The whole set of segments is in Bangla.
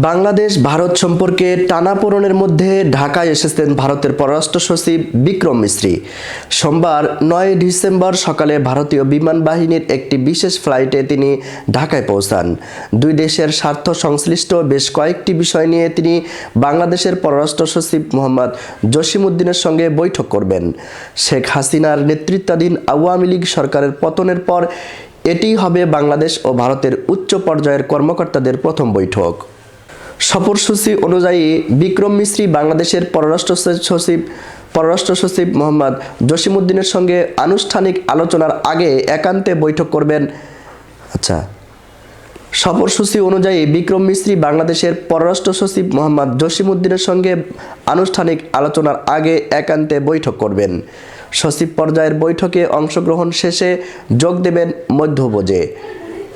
বাংলাদেশ ভারত সম্পর্কে টানাপোড়েনের মধ্যে ঢাকায় এসেছেন ভারতের পররাষ্ট্র সচিব বিক্রম মিশ্রি। সোমবার ৯ ডিসেম্বর সকালে ভারতীয় বিমান বাহিনীর একটি বিশেষ ফ্লাইটে তিনি ঢাকায় পৌঁছান। দুই দেশের স্বার্থ সংশ্লিষ্ট বেশ কয়েকটি বিষয় নিয়ে তিনি বাংলাদেশের পররাষ্ট্র সচিব মোহাম্মদ জসিমউদ্দিনের সঙ্গে বৈঠক করবেন। শেখ হাসিনার নেতৃত্বাধীন আওয়ামী লীগ সরকারের পতনের পর এটিই হবে বাংলাদেশ ও ভারতের উচ্চ পর্যায়ের কর্মকর্তাদের প্রথম বৈঠক। সফরসূচি অনুযায়ী বিক্রম মিশ্রি বাংলাদেশের পররাষ্ট্র সচিব মোহাম্মদ জসিমউদ্দিনের সঙ্গে আনুষ্ঠানিক আলোচনার আগে একান্তে বৈঠক করবেন। সফরসূচি অনুযায়ী বিক্রম মিশ্রি বাংলাদেশের পররাষ্ট্র সচিব মোহাম্মদ জসিমউদ্দিনের সঙ্গে আনুষ্ঠানিক আলোচনার আগে একান্তে বৈঠক করবেন। সচিব পর্যায়ের বৈঠকে অংশগ্রহণ শেষে যোগ দেবেন মধ্যভোজে।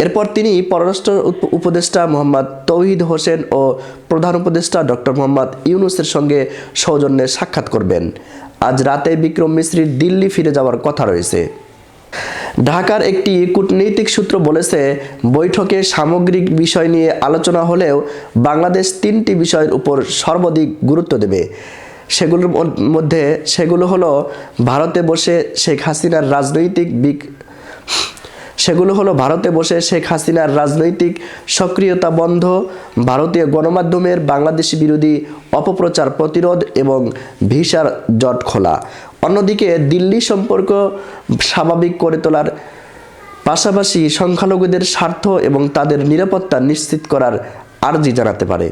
এরপর তিনি পররাষ্ট্র উপদেষ্টা মোহাম্মদ তৌহিদ হোসেন ও প্রধান উপদেষ্টা ডক্টর মোহাম্মদ ইউনূসের সঙ্গে সৌজন্যে সাক্ষাৎ করবেন। আজ রাতে বিক্রম মিশ্রির দিল্লি ফিরে যাওয়ার কথা রয়েছে। ঢাকার একটি কূটনৈতিক সূত্র বলেছে, বৈঠকে সামগ্রিক বিষয় নিয়ে আলোচনা হলেও বাংলাদেশ তিনটি বিষয়ের উপর সর্বাধিক গুরুত্ব দেবে। সেগুলো হলো ভারতে বসে শেখ হাসিনার রাজনৈতিক সক্রিয়তা বন্ধ, ভারতীয় গণমাধ্যমের বাংলাদেশি বিরোধী অপপ্রচার প্রতিরোধ এবং ভিসার জট খোলা। অন্যদিকে দিল্লি সম্পর্ক স্বাভাবিক করে তোলার পাশাপাশি সংখ্যালঘুদের স্বার্থ এবং তাদের নিরাপত্তা নিশ্চিত করার আর্জি জানাতে পারে।